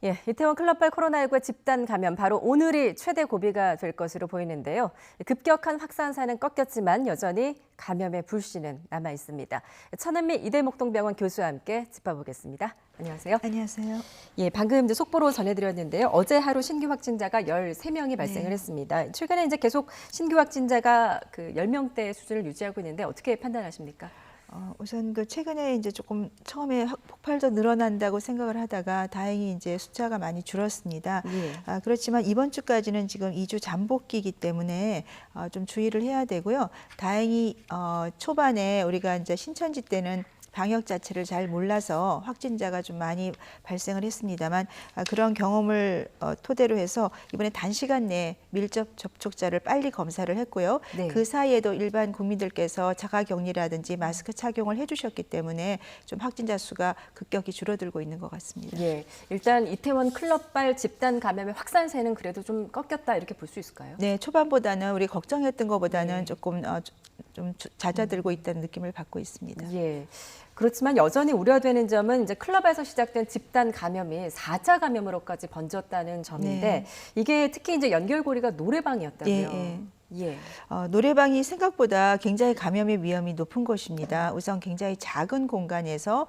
예, 이태원 클럽발 코로나19 집단 감염 바로 오늘이 최대 고비가 될 것으로 보이는데요. 급격한 확산세는 꺾였지만 여전히 감염의 불씨는 남아 있습니다. 천은미 이대목동병원 교수와 함께 짚어보겠습니다. 안녕하세요. 안녕하세요. 예, 방금 이제 속보로 전해드렸는데요. 어제 하루 신규 확진자가 13명이 발생을 했습니다. 최근에 이제 계속 신규 확진자가 그 10명대 수준을 유지하고 있는데 어떻게 판단하십니까? 우선 최근에 이제 조금 처음에 폭발도 늘어난다고 생각을 하다가 다행히 이제 숫자가 많이 줄었습니다. 예. 그렇지만 이번 주까지는 지금 2주 잠복기이기 때문에 좀 주의를 해야 되고요. 다행히 초반에 우리가 이제 신천지 때는 방역 자체를 잘 몰라서 확진자가 좀 많이 발생을 했습니다만 그런 경험을 토대로 해서 이번에 단시간 내에 밀접 접촉자를 빨리 검사를 했고요. 네. 그 사이에도 일반 국민들께서 자가격리라든지 마스크 착용을 해주셨기 때문에 좀 확진자 수가 급격히 줄어들고 있는 것 같습니다. 예, 일단 이태원 클럽발 집단 감염의 확산세는 그래도 좀 꺾였다 이렇게 볼 수 있을까요? 네, 초반보다는 우리 걱정했던 것보다는 네. 조금 좀 잦아들고 있다는 느낌을 받고 있습니다. 예. 그렇지만 여전히 우려되는 점은 이제 클럽에서 시작된 집단 감염이 4차 감염으로까지 번졌다는 점인데 네. 이게 특히 이제 연결고리가 노래방이었다고요. 예, 예. 노래방이 생각보다 굉장히 감염의 위험이 높은 곳입니다. 우선 굉장히 작은 공간에서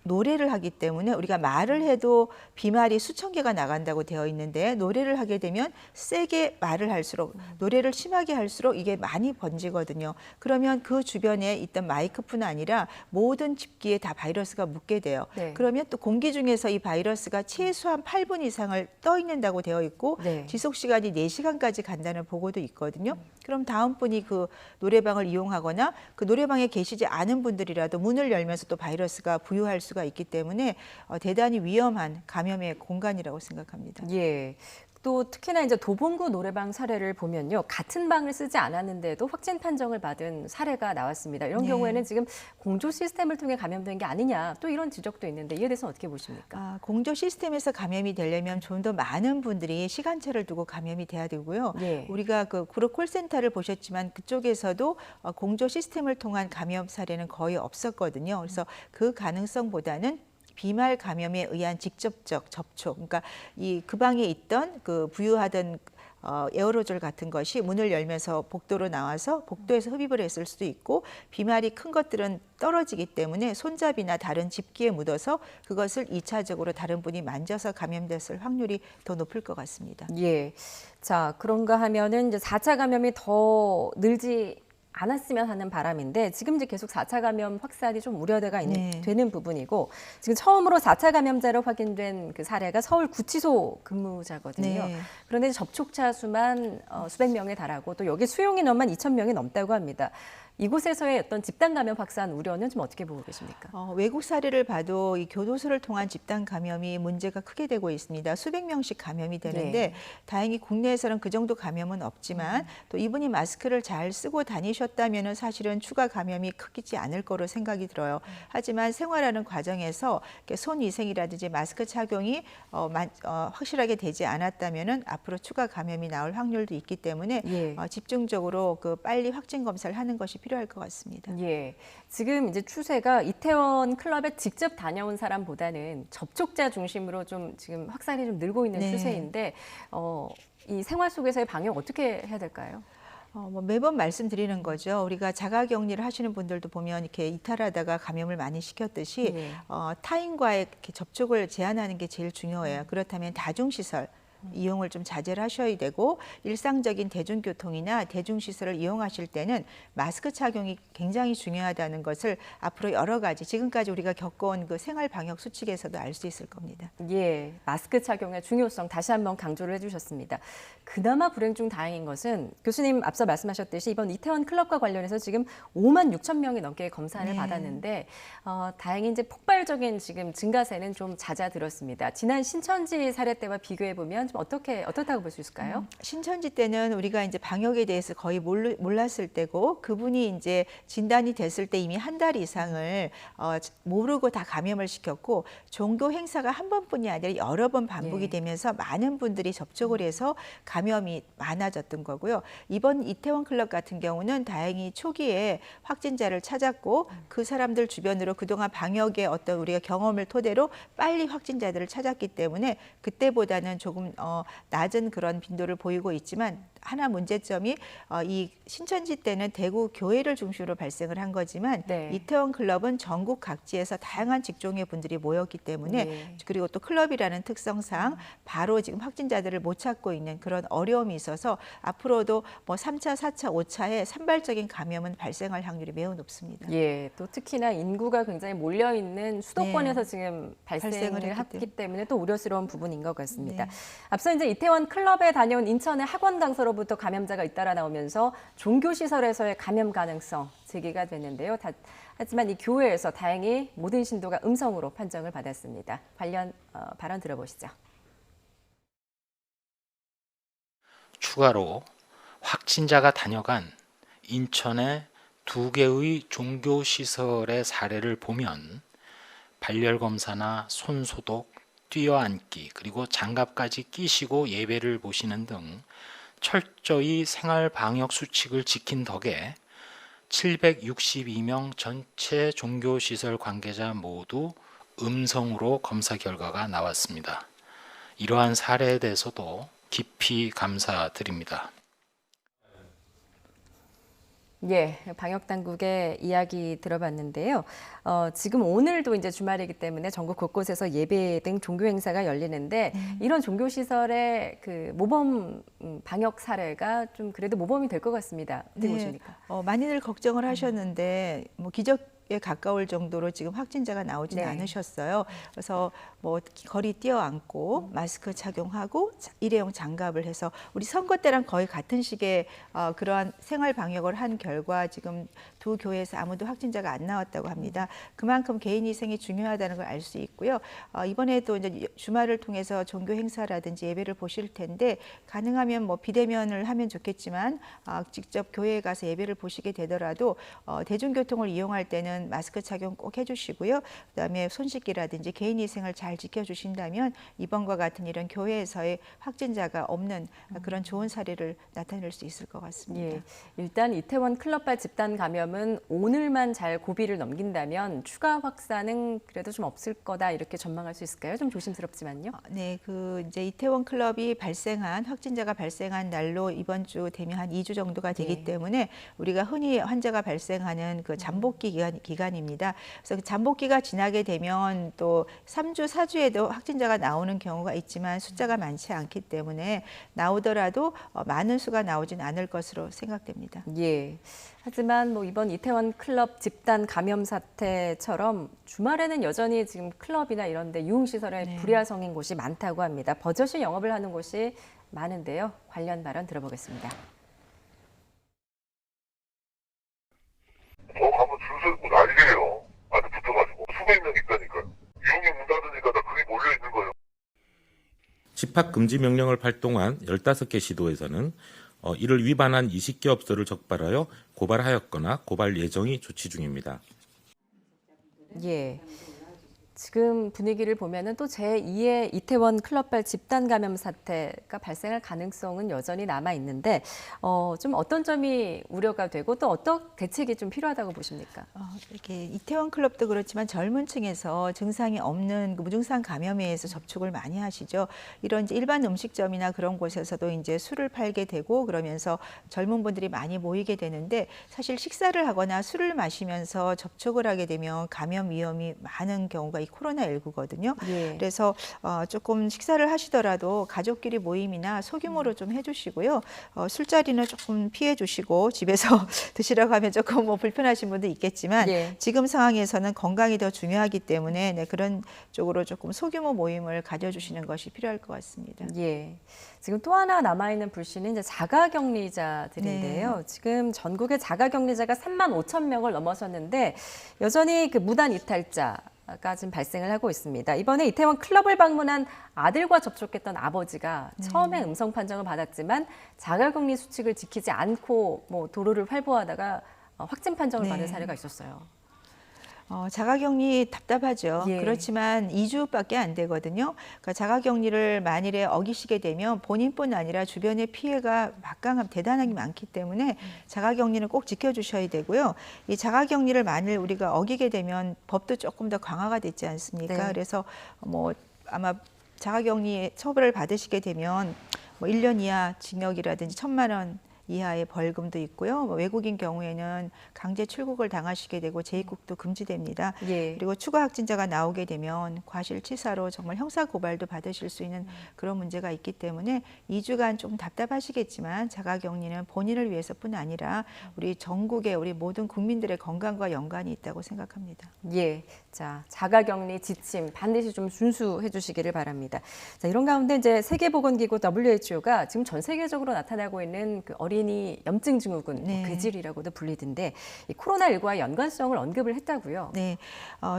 노래를 하기 때문에 우리가 말을 해도 비말이 수천 개가 나간다고 되어 있는데 노래를 하게 되면 세게 말을 할수록 노래를 심하게 할수록 이게 많이 번지거든요. 그러면 그 주변에 있던 마이크뿐 아니라 모든 집기에 다 바이러스가 묻게 돼요. 네. 그러면 또 공기 중에서 이 바이러스가 최소한 8분 이상을 떠 있는다고 되어 있고 네. 지속 시간이 4시간까지 간다는 보고도 있거든요. 그럼 다음 분이 그 노래방을 이용하거나 그 노래방에 계시지 않은 분들이라도 문을 열면서 또 바이러스가 부유할 수가 있기 때문에 대단히 위험한 감염의 공간이라고 생각합니다. 예. 또 특히나 이제 도봉구 노래방 사례를 보면요. 같은 방을 쓰지 않았는데도 확진 판정을 받은 사례가 나왔습니다. 이런 네. 경우에는 지금 공조 시스템을 통해 감염된 게 아니냐 또 이런 지적도 있는데 이에 대해서는 어떻게 보십니까? 공조 시스템에서 감염이 되려면 좀 더 많은 분들이 시간차를 두고 감염이 돼야 되고요. 예. 우리가 그 그룹 콜센터를 보셨지만 그쪽에서도 공조 시스템을 통한 감염 사례는 거의 없었거든요. 그래서 그 가능성보다는 비말 감염에 의한 직접적 접촉, 그러니까 그 방에 있던 그 부유하던 에어로졸 같은 것이 문을 열면서 복도로 나와서 복도에서 흡입을 했을 수도 있고 비말이 큰 것들은 떨어지기 때문에 손잡이나 다른 집기에 묻어서 그것을 2차적으로 다른 분이 만져서 감염됐을 확률이 더 높을 것 같습니다. 예. 자, 그런가 하면은 이제 4차 감염이 더 늘지 않았으면 하는 바람인데 지금 이제 계속 4차 감염 확산이 좀 우려가 네. 되는 부분이고 지금 처음으로 4차 감염자로 확인된 그 사례가 서울 구치소 근무자거든요. 네. 그런데 접촉자 수만 수백 명에 달하고 또 여기 수용 인원만 2,000명이 넘다고 합니다. 이곳에서의 어떤 집단 감염 확산 우려는 좀 어떻게 보고 계십니까? 외국 사례를 봐도 이 교도소를 통한 집단 감염이 문제가 크게 되고 있습니다. 수백 명씩 감염이 되는데 네. 다행히 국내에서는 그 정도 감염은 없지만 또 이분이 마스크를 잘 쓰고 다니셨다면 사실은 추가 감염이 크지 않을 거로 생각이 들어요. 하지만 생활하는 과정에서 손 위생이라든지 마스크 착용이 확실하게 되지 않았다면 앞으로 추가 감염이 나올 확률도 있기 때문에 예. 집중적으로 빨리 확진 검사를 하는 것이 필요할 것 같습니다. 예. 지금 이제 추세가 이태원 클럽에 직접 다녀온 사람보다는 접촉자 중심으로 좀 지금 확산이 좀 늘고 있는 네. 추세인데 이 생활 속에서의 방역 어떻게 해야 될까요? 매번 말씀드리는 거죠. 우리가 자가격리를 하시는 분들도 보면 이렇게 이탈하다가 감염을 많이 시켰듯이 네. 타인과의 이렇게 접촉을 제한하는 게 제일 중요해요. 그렇다면 다중시설 이용을 좀 자제를 하셔야 되고 일상적인 대중교통이나 대중시설을 이용하실 때는 마스크 착용이 굉장히 중요하다는 것을 앞으로 여러 가지 지금까지 우리가 겪어온 그 생활 방역 수칙에서도 알 수 있을 겁니다. 예, 마스크 착용의 중요성 다시 한번 강조를 해주셨습니다. 그나마 불행 중 다행인 것은 교수님 앞서 말씀하셨듯이 이번 이태원 클럽과 관련해서 지금 5만 6천 명이 넘게 검사를 네. 받았는데 다행히 이제 폭발적인 지금 증가세는 좀 잦아들었습니다. 지난 신천지 사례 때와 비교해 보면 좀 어떻다고 볼 수 있을까요? 신천지 때는 우리가 이제 방역에 대해서 거의 몰랐을 때고 그분이 이제 진단이 됐을 때 이미 한 달 이상을 모르고 다 감염을 시켰고 종교 행사가 한 번뿐이 아니라 여러 번 반복이 예. 되면서 많은 분들이 접촉을 해서 감염이 많아졌던 거고요. 이번 이태원 클럽 같은 경우는 다행히 초기에 확진자를 찾았고 그 사람들 주변으로 그동안 방역의 어떤 우리가 경험을 토대로 빨리 확진자들을 찾았기 때문에 그때보다는 조금 낮은 그런 빈도를 보이고 있지만 하나 문제점이 이 신천지 때는 대구 교회를 중심으로 발생을 한 거지만 네. 이태원 클럽은 전국 각지에서 다양한 직종의 분들이 모였기 때문에 네. 그리고 또 클럽이라는 특성상 바로 지금 확진자들을 못 찾고 있는 그런 어려움이 있어서 앞으로도 뭐 3차, 4차, 5차에 산발적인 감염은 발생할 확률이 매우 높습니다. 예, 또 특히나 인구가 굉장히 몰려 있는 수도권에서 지금 발생을 했기 때문에 또 우려스러운 부분인 것 같습니다. 네. 앞서 이제 이태원 클럽에 다녀온 인천의 학원 강사로부터 감염자가 잇따라 나오면서 종교 시설에서의 감염 가능성 제기가 됐는데요. 하지만 이 교회에서 다행히 모든 신도가 음성으로 판정을 받았습니다. 관련 발언 들어보시죠. 추가로 확진자가 다녀간 인천의 2개의 종교시설의 사례를 보면 발열검사나 손소독, 뛰어앉기 그리고 장갑까지 끼시고 예배를 보시는 등 철저히 생활 방역 수칙을 지킨 덕에 762명 전체 종교시설 관계자 모두 음성으로 검사 결과가 나왔습니다. 이러한 사례에 대해서도 깊이 감사드립니다. 예, 방역 당국의 이야기 들어봤는데요. 지금 오늘도 이제 주말이기 때문에 전국 곳곳에서 예배 등 종교 행사가 열리는데 이런 종교 시설의 그 모범 방역 사례가 좀 그래도 모범이 될 것 같습니다. 어떻게 보십니까? 많이들 걱정을 하셨는데 뭐 기적에 가까울 정도로 지금 확진자가 나오지는 네. 않으셨어요. 그래서 뭐 거리 뛰어앉고 마스크 착용하고 일회용 장갑을 해서 우리 선거 때랑 거의 같은 시기에 그러한 생활 방역을 한 결과 지금 두 교회에서 아무도 확진자가 안 나왔다고 합니다. 그만큼 개인 위생이 중요하다는 걸 알 수 있고요. 이번에도 이제 주말을 통해서 종교 행사라든지 예배를 보실 텐데 가능하면 뭐 비대면을 하면 좋겠지만 직접 교회에 가서 예배를 보시게 되더라도 대중교통을 이용할 때는 마스크 착용 꼭 해주시고요. 그다음에 손 씻기라든지 개인 위생을 잘 지켜주신다면 이번과 같은 이런 교회에서의 확진자가 없는 그런 좋은 사례를 나타낼 수 있을 것 같습니다. 예, 일단 이태원 클럽발 집단 감염은 오늘만 잘 고비를 넘긴다면 추가 확산은 그래도 좀 없을 거다 이렇게 전망할 수 있을까요? 좀 조심스럽지만요. 네, 이제 이태원 클럽이 확진자가 발생한 날로 이번 주 되면 한 2주 정도가 되기 네. 때문에 우리가 흔히 환자가 발생하는 그 잠복기 기간입니다. 그래서 그 잠복기가 지나게 되면 또 3주, 4주에도 확진자가 나오는 경우가 있지만 숫자가 많지 않기 때문에 나오더라도 많은 수가 나오진 않을 것으로 생각됩니다. 예. 하지만 뭐 이번 이태원 클럽 집단 감염 사태처럼 주말에는 여전히 지금 클럽이나 이런 데 유흥시설에 불야성인 곳이 많다고 합니다. 버젓이 영업을 하는 곳이 많은데요. 관련 발언 들어보겠습니다. 가면 줄 서고 난리예요. 안에 붙어가지고 수백 명 있다니까요. 유흥이 문 닫으니까 다 그게 몰려 있는 거예요. 집합금지 명령을 발동한 15개 시도에서는 이를 위반한 20개 업소를 적발하여 고발하였거나 고발 예정이 조치 중입니다. 예. 지금 분위기를 보면은 또 제2의 이태원 클럽발 집단 감염 사태가 발생할 가능성은 여전히 남아 있는데 좀 어떤 점이 우려가 되고 또 어떤 대책이 좀 필요하다고 보십니까? 이렇게 이태원 클럽도 그렇지만 젊은 층에서 증상이 없는 그 무증상 감염에 의해서 접촉을 많이 하시죠. 이런 이제 일반 음식점이나 그런 곳에서도 이제 술을 팔게 되고 그러면서 젊은 분들이 많이 모이게 되는데 사실 식사를 하거나 술을 마시면서 접촉을 하게 되면 감염 위험이 많은 경우가 코로나19거든요. 예. 그래서 조금 식사를 하시더라도 가족끼리 모임이나 소규모로 좀 해주시고요. 술자리는 조금 피해 주시고 집에서 드시라고 하면 조금 뭐 불편하신 분도 있겠지만 예. 지금 상황에서는 건강이 더 중요하기 때문에 그런 쪽으로 조금 소규모 모임을 가져주시는 것이 필요할 것 같습니다. 예. 지금 또 하나 남아있는 불씨는 이제 자가격리자들인데요. 지금 전국의 자가격리자가 3만 5천 명을 넘어섰는데 여전히 그 무단 이탈자 지금 발생을 하고 있습니다. 이번에 이태원 클럽을 방문한 아들과 접촉했던 아버지가 처음에 음성 판정을 받았지만 자가격리 수칙을 지키지 않고 뭐 도로를 활보하다가 확진 판정을 받은 사례가 있었어요. 자가격리 답답하죠. 예. 그렇지만 2주밖에 안 되거든요. 그러니까 자가격리를 만일에 어기시게 되면 본인뿐 아니라 주변의 피해가 대단하게 많기 때문에 자가격리는 꼭 지켜주셔야 되고요. 이 자가격리를 만일 우리가 어기게 되면 법도 조금 더 강화가 됐지 않습니까? 네. 그래서 뭐 아마 자가격리 처벌을 받으시게 되면 뭐 1년 이하 징역이라든지 1,000만 원 이하의 벌금도 있고요. 뭐 외국인 경우에는 강제 출국을 당하시게 되고 재입국도 금지됩니다. 예. 그리고 추가 확진자가 나오게 되면 과실치사로 정말 형사 고발도 받으실 수 있는 그런 문제가 있기 때문에 2주간 좀 답답하시겠지만 자가격리는 본인을 위해서뿐 아니라 우리 전국의 우리 모든 국민들의 건강과 연관이 있다고 생각합니다. 예. 자, 자가격리 지침 반드시 좀 준수해 주시기를 바랍니다. 자, 이런 가운데 이제 세계보건기구 WHO가 지금 전 세계적으로 나타나고 있는 그 어린이 염증 증후군, 네. 뇌질이라고도 불리던데 이 코로나19와 연관성을 언급을 했다고요. 네,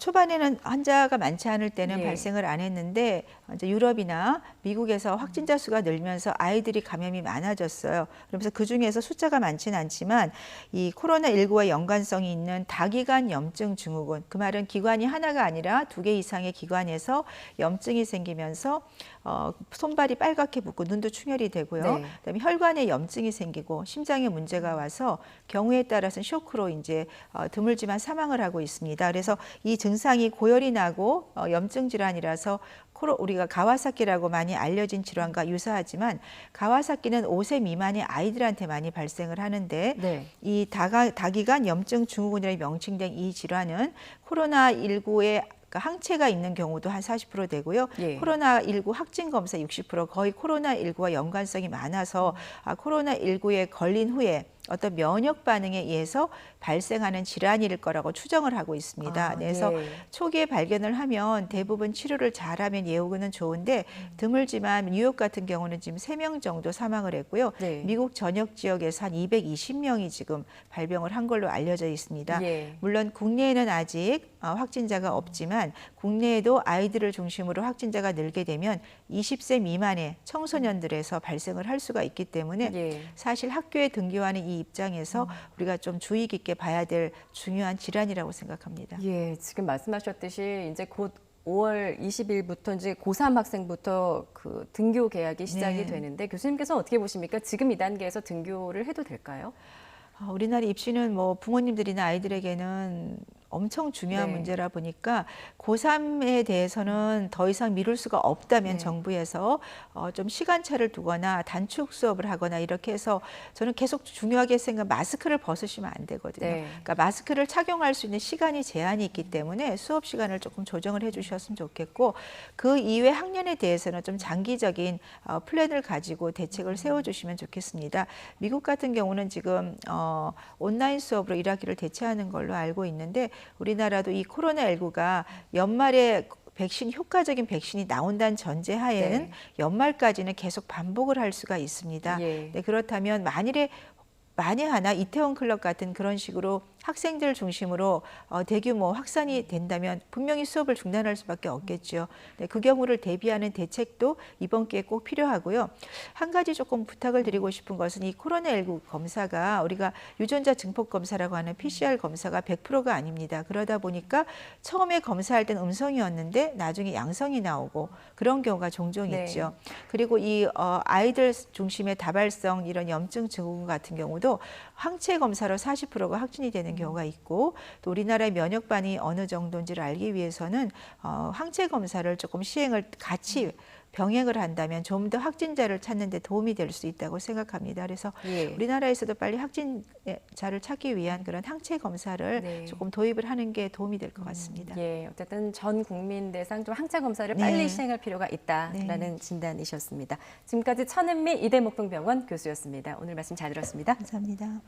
초반에는 환자가 많지 않을 때는 예. 발생을 안 했는데 이제 유럽이나 미국에서 확진자 수가 늘면서 아이들이 감염이 많아졌어요. 그러면서 그 중에서 숫자가 많지는 않지만 이 코로나19와 연관성이 있는 다기관 염증 증후군, 그 말은 기관이 하나가 아니라 2개 이상의 기관에서 염증이 생기면서 손발이 빨갛게 붓고 눈도 충혈이 되고요. 네. 그다음에 혈관에 염증이 생기고 심장에 문제가 와서 경우에 따라서는 쇼크로 이제 드물지만 사망을 하고 있습니다. 그래서 이 증상이 고열이 나고 염증 질환이라서 우리가 가와사키라고 많이 알려진 질환과 유사하지만 가와사키는 5세 미만의 아이들한테 많이 발생을 하는데 네. 이 다기관 염증 증후군이라고 명칭된 이 질환은 코로나19의 항체가 있는 경우도 한 40% 되고요. 예. 코로나19 확진 검사 60% 거의 코로나19와 연관성이 많아서 코로나19에 걸린 후에 어떤 면역 반응에 의해서 발생하는 질환일 거라고 추정을 하고 있습니다. 그래서 예. 초기에 발견을 하면 대부분 치료를 잘하면 예후는 좋은데 드물지만 뉴욕 같은 경우는 지금 3명 정도 사망을 했고요. 네. 미국 전역 지역에서 한 220명이 지금 발병을 한 걸로 알려져 있습니다. 예. 물론 국내에는 아직 확진자가 없지만 국내에도 아이들을 중심으로 확진자가 늘게 되면 20세 미만의 청소년들에서 발생을 할 수가 있기 때문에 예. 사실 학교에 등교하는 이 입장에서 우리가 좀 주의 깊게 봐야 될 중요한 질환이라고 생각합니다. 예, 지금 말씀하셨듯이 이제 곧 5월 20일부터 이제 고3 학생부터 그 등교 계약이 시작이 네. 되는데 교수님께서 어떻게 보십니까? 지금 이 단계에서 등교를 해도 될까요? 우리나라 입시는 뭐 부모님들이나 아이들에게는 엄청 중요한 네. 문제라 보니까 고3에 대해서는 더 이상 미룰 수가 없다면 네. 정부에서 좀 시간차를 두거나 단축 수업을 하거나 이렇게 해서 저는 계속 중요하게 생각 마스크를 벗으시면 안 되거든요. 네. 그러니까 마스크를 착용할 수 있는 시간이 제한이 있기 때문에 수업 시간을 조금 조정을 해주셨으면 좋겠고 그 이외 학년에 대해서는 좀 장기적인 플랜을 가지고 대책을 세워주시면 좋겠습니다. 미국 같은 경우는 지금 온라인 수업으로 1학기를 대체하는 걸로 알고 있는데 우리나라도 이 코로나19가 연말에 효과적인 백신이 나온다는 전제하에는 네. 연말까지는 계속 반복을 할 수가 있습니다. 예. 네, 그렇다면 만에 하나 이태원 클럽 같은 그런 식으로 학생들 중심으로 대규모 확산이 된다면 분명히 수업을 중단할 수밖에 없겠죠. 네, 그 경우를 대비하는 대책도 이번 기회에 꼭 필요하고요. 한 가지 조금 부탁을 드리고 싶은 것은 이 코로나19 검사가 우리가 유전자 증폭 검사라고 하는 PCR 검사가 100%가 아닙니다. 그러다 보니까 처음에 검사할 때는 음성이었는데 나중에 양성이 나오고 그런 경우가 종종 네. 있죠. 그리고 이 아이들 중심의 다발성 이런 염증 증후군 같은 경우도 항체 검사로 40%가 확진이 되는 경우가 있고 또 우리나라의 면역 반응이 어느 정도인지를 알기 위해서는 항체 검사를 조금 시행을 같이 병행을 한다면 좀 더 확진자를 찾는 데 도움이 될 수 있다고 생각합니다. 그래서 예. 우리나라에서도 빨리 확진자를 찾기 위한 그런 항체 검사를 네. 조금 도입을 하는 게 도움이 될 것 같습니다. 예, 어쨌든 전 국민 대상 좀 항체 검사를 네. 빨리 시행할 필요가 있다라는 진단이셨습니다. 지금까지 천은미 이대목동병원 교수였습니다. 오늘 말씀 잘 들었습니다. 감사합니다.